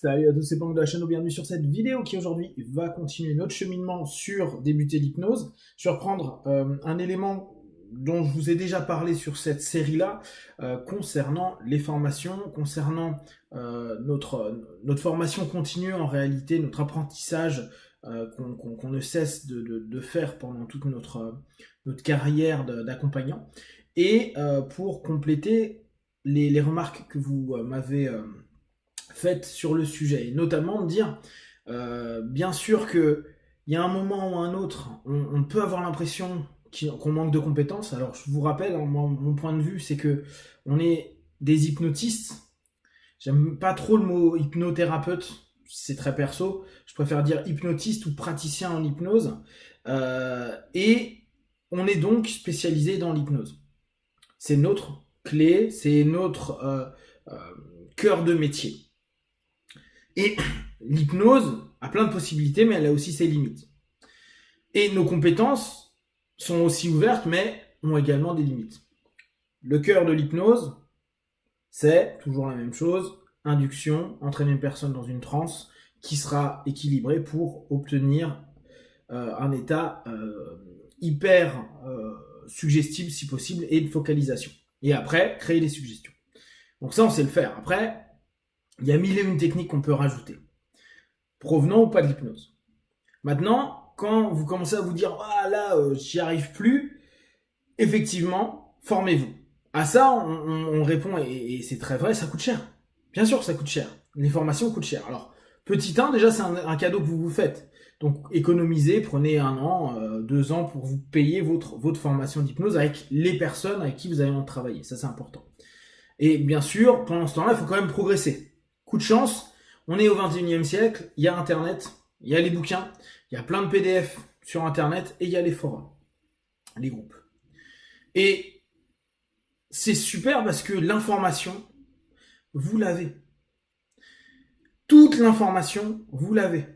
Salut à tous, c'est Pang de la chaîne, bienvenue sur cette vidéo qui aujourd'hui va continuer notre cheminement sur débuter l'hypnose. Je vais reprendre un élément dont je vous ai déjà parlé sur cette série-là, concernant les formations, concernant notre formation continue en réalité, notre apprentissage qu'on ne cesse de faire pendant toute notre carrière d'accompagnant. Et pour compléter les remarques que vous m'avez faites sur le sujet, et notamment de dire, bien sûr que il y a un moment ou un autre, on peut avoir l'impression qu'on manque de compétences. Alors je vous rappelle, hein, mon point de vue, c'est que on est des hypnotistes. J'aime pas trop le mot hypnothérapeute, c'est très perso. Je préfère dire hypnotiste ou praticien en hypnose. Et on est donc spécialisé dans l'hypnose. C'est notre clé, c'est notre cœur de métier. Et l'hypnose a plein de possibilités, mais elle a aussi ses limites. Et nos compétences sont aussi ouvertes, mais ont également des limites. Le cœur de l'hypnose, c'est toujours la même chose, induction, entraîner une personne dans une transe qui sera équilibrée pour obtenir un état hyper suggestible si possible et de focalisation. Et après, créer des suggestions. Donc ça, on sait le faire. Après, il y a mille et une techniques qu'on peut rajouter, provenant ou pas de l'hypnose. Maintenant, quand vous commencez à vous dire « Ah là, j'y arrive plus », effectivement, formez-vous. À ça, on répond, et c'est très vrai, ça coûte cher. Bien sûr, ça coûte cher. Les formations coûtent cher. Alors, petit 1, déjà, c'est un cadeau que vous vous faites. Donc, économisez, prenez 1 an, 2 ans pour vous payer votre formation d'hypnose avec les personnes avec qui vous allez en travailler. Ça, c'est important. Et bien sûr, pendant ce temps-là, il faut quand même progresser. Coup de chance, on est au 21e siècle, il y a Internet, il y a les bouquins, il y a plein de PDF sur Internet et il y a les forums, les groupes. Et c'est super parce que l'information, vous l'avez. Toute l'information, vous l'avez.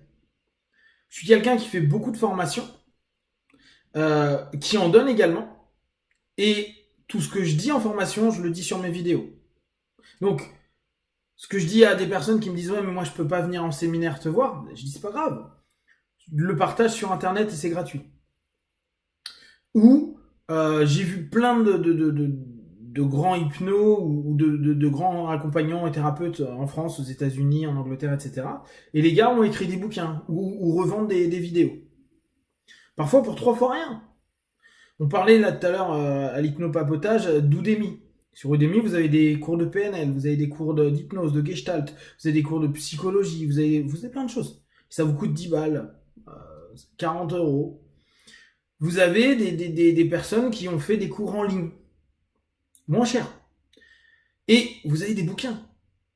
Je suis quelqu'un qui fait beaucoup de formations, qui en donne également. Et tout ce que je dis en formation, je le dis sur mes vidéos. Donc, ce que je dis à des personnes qui me disent « Ouais, mais moi, je peux pas venir en séminaire te voir », je dis « C'est pas grave. Le partage sur Internet et c'est gratuit. » Ou j'ai vu plein de grands hypnos ou de grands accompagnants et thérapeutes en France, aux États-Unis, en Angleterre, etc. Et les gars ont écrit des bouquins ou revendent des vidéos. Parfois pour 3 fois rien. On parlait là tout à l'heure à l'hypnopapotage d'Udemy. Sur Udemy, vous avez des cours de PNL, vous avez des cours d'hypnose, de gestalt, vous avez des cours de psychologie, vous avez plein de choses. Ça vous coûte 10 balles, 40 euros. Vous avez des personnes qui ont fait des cours en ligne, moins cher. Et vous avez des bouquins.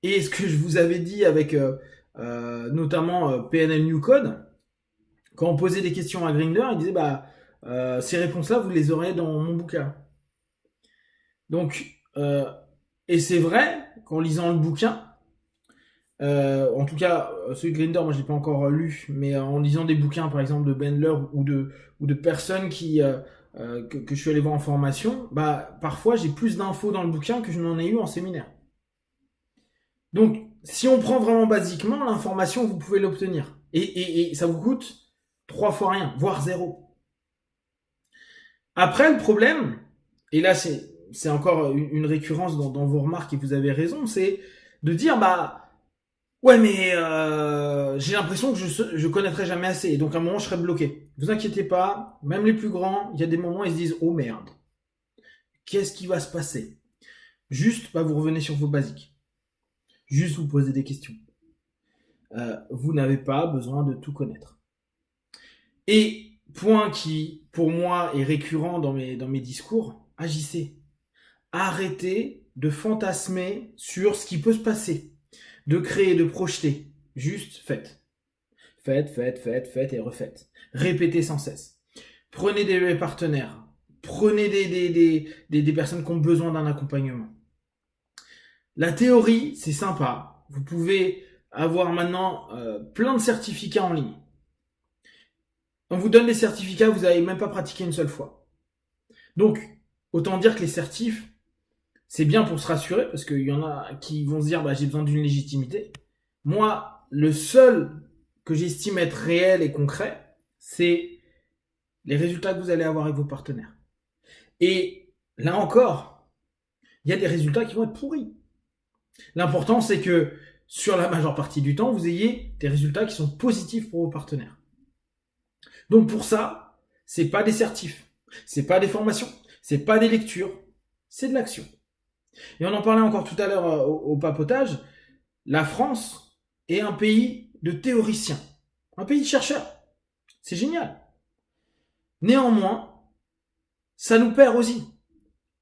Et ce que je vous avais dit avec notamment PNL New Code, quand on posait des questions à Grindr, il disait ces réponses-là, vous les aurez dans mon bouquin. Donc, et c'est vrai qu'en lisant le bouquin, en tout cas, celui de Grindr, moi je l'ai pas encore lu, mais en lisant des bouquins, par exemple de Bendler ou de personnes que je suis allé voir en formation, parfois j'ai plus d'infos dans le bouquin que je n'en ai eu en séminaire. Donc, si on prend vraiment basiquement, l'information, vous pouvez l'obtenir. Et ça vous coûte 3 fois rien, voire 0. Après, le problème, et là c'est encore une récurrence dans vos remarques et vous avez raison, c'est de dire ouais, mais j'ai l'impression que je connaîtrai jamais assez, et donc à un moment je serai bloqué. Vous inquiétez pas, même les plus grands, il y a des moments où ils se disent oh merde, qu'est-ce qui va se passer? Juste, vous revenez sur vos basiques. Juste vous posez des questions. Vous n'avez pas besoin de tout connaître. Et point qui, pour moi, est récurrent dans mes discours, agissez. Arrêtez de fantasmer sur ce qui peut se passer, de créer, de projeter. Juste faites. Faites et refaites. Répétez sans cesse. Prenez des partenaires. Prenez des personnes qui ont besoin d'un accompagnement. La théorie, c'est sympa. Vous pouvez avoir maintenant plein de certificats en ligne. On vous donne les certificats, vous n'avez même pas pratiqué une seule fois. Donc, autant dire que les certifs, c'est bien pour se rassurer, parce qu'il y en a qui vont se dire j'ai besoin d'une légitimité. Moi, le seul que j'estime être réel et concret, c'est les résultats que vous allez avoir avec vos partenaires. Et là encore, il y a des résultats qui vont être pourris. L'important, c'est que sur la majeure partie du temps, vous ayez des résultats qui sont positifs pour vos partenaires. Donc pour ça, c'est pas des certifs, c'est pas des formations, c'est pas des lectures, c'est de l'action. Et on en parlait encore tout à l'heure au papotage, la France est un pays de théoriciens, un pays de chercheurs. C'est génial. Néanmoins, ça nous perd aussi.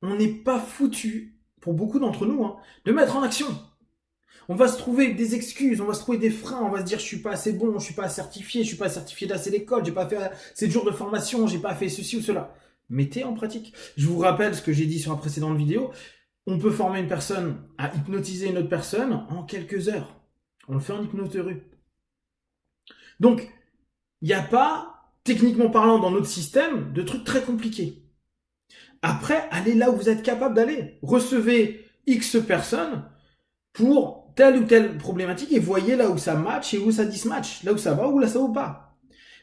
On n'est pas foutu, pour beaucoup d'entre nous, de mettre en action. On va se trouver des excuses, on va se trouver des freins, on va se dire je suis pas assez bon, je suis pas certifié, je suis pas certifié d'assez d'école, j'ai pas fait assez de jours de formation, j'ai pas fait ceci ou cela. Mettez en pratique. Je vous rappelle ce que j'ai dit sur la précédente vidéo. On peut former une personne à hypnotiser une autre personne en quelques heures. On le fait en hypnoterie. Donc, il n'y a pas, techniquement parlant, dans notre système, de trucs très compliqués. Après, allez là où vous êtes capable d'aller. Recevez X personnes pour telle ou telle problématique et voyez là où ça match et où ça dismatch. Là où ça va ou là ça va pas.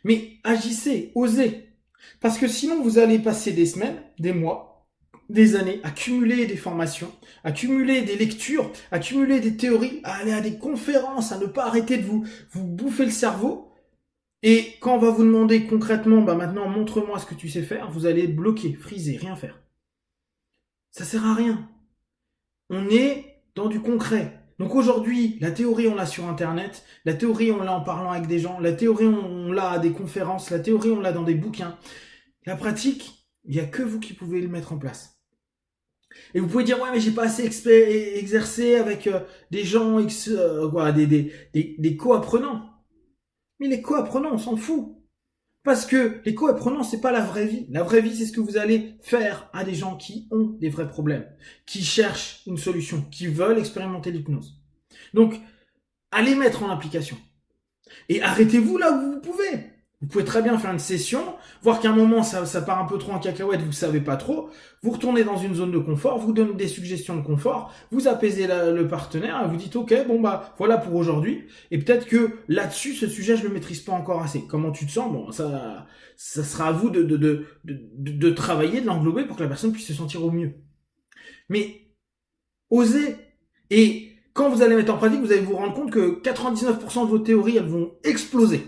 Mais agissez, osez. Parce que sinon, vous allez passer des semaines, des mois, des années à cumuler des formations, à cumuler des lectures, à cumuler des théories, à aller à des conférences, à ne pas arrêter de vous bouffer le cerveau. Et quand on va vous demander concrètement, maintenant montre-moi ce que tu sais faire, vous allez être bloqué, frisé, rien faire. Ça sert à rien. On est dans du concret. Donc aujourd'hui, la théorie on l'a sur internet, la théorie on l'a en parlant avec des gens, la théorie on l'a à des conférences, la théorie on l'a dans des bouquins. La pratique, il n'y a que vous qui pouvez le mettre en place. Et vous pouvez dire ouais mais j'ai pas assez exercé avec des gens, des co-apprenants. Mais les co-apprenants, on s'en fout. Parce que les co-apprenants, c'est pas la vraie vie. La vraie vie, c'est ce que vous allez faire à des gens qui ont des vrais problèmes, qui cherchent une solution, qui veulent expérimenter l'hypnose. Donc, allez mettre en application. Et arrêtez-vous là où vous pouvez. Vous pouvez très bien faire une session, voir qu'à un moment ça part un peu trop en cacahuète, vous savez pas trop, vous retournez dans une zone de confort, vous donnez des suggestions de confort, vous apaisez le partenaire et vous dites ok voilà pour aujourd'hui et peut-être que là-dessus ce sujet je le maîtrise pas encore assez. Comment tu te sens? Bon ça sera à vous de travailler, de l'englober pour que la personne puisse se sentir au mieux. Mais osez. Et quand vous allez mettre en pratique, vous allez vous rendre compte que 99% de vos théories elles vont exploser.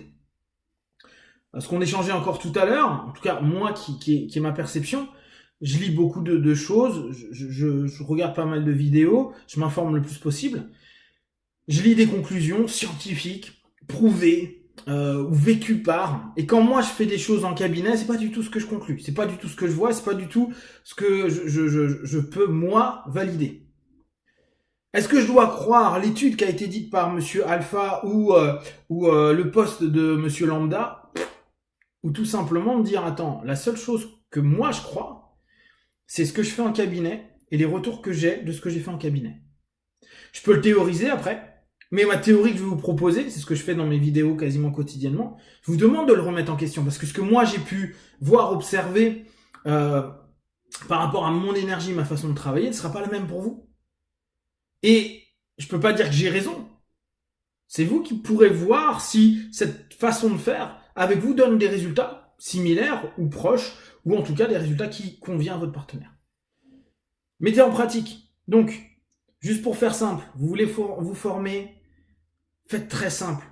Ce qu'on échangeait encore tout à l'heure, en tout cas moi qui est ma perception, je lis beaucoup de choses, je regarde pas mal de vidéos, je m'informe le plus possible, je lis des conclusions scientifiques, prouvées, ou vécues par, et quand moi je fais des choses en cabinet, c'est pas du tout ce que je conclus, c'est pas du tout ce que je vois, c'est pas du tout ce que je peux moi valider. Est-ce que je dois croire l'étude qui a été dite par Monsieur Alpha ou le post de Monsieur Lambda? Ou tout simplement me dire, attends, la seule chose que moi je crois, c'est ce que je fais en cabinet et les retours que j'ai de ce que j'ai fait en cabinet. Je peux le théoriser après, mais ma théorie que je vais vous proposer, c'est ce que je fais dans mes vidéos quasiment quotidiennement, je vous demande de le remettre en question, parce que ce que moi j'ai pu voir, observer, par rapport à mon énergie, ma façon de travailler, ne sera pas la même pour vous. Et je peux pas dire que j'ai raison. C'est vous qui pourrez voir si cette façon de faire avec vous donne des résultats similaires ou proches, ou en tout cas des résultats qui conviennent à votre partenaire. Mettez en pratique. Donc, juste pour faire simple, vous voulez vous former, faites très simple.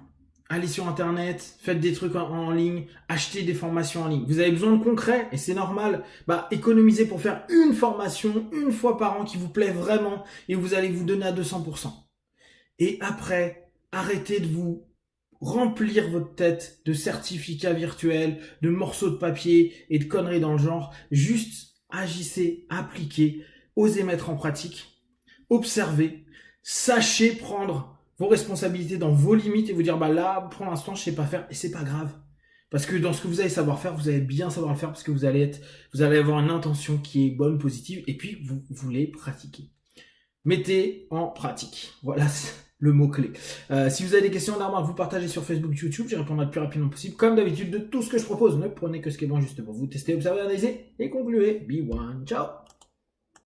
Allez sur internet, faites des trucs en ligne, achetez des formations en ligne. Vous avez besoin de concret, et c'est normal. Économisez pour faire une formation, une fois par an, qui vous plaît vraiment, et vous allez vous donner à 200%. Et après, arrêtez de vous remplir votre tête de certificats virtuels, de morceaux de papier et de conneries dans le genre. Juste agissez, appliquez, osez mettre en pratique, observez, sachez prendre vos responsabilités dans vos limites et vous dire là pour l'instant je sais pas faire et c'est pas grave. Parce que dans ce que vous allez savoir faire, vous allez bien savoir le faire parce que vous allez avoir une intention qui est bonne, positive et puis vous voulez pratiquer. Mettez en pratique. Voilà le mot-clé. Si vous avez des questions d'armes, vous partagez sur Facebook, YouTube, j'y répondrai le plus rapidement possible. Comme d'habitude, de tout ce que je propose, ne prenez que ce qui est bon juste pour vous. Testez, observez, analysez et concluez. Be one. Ciao.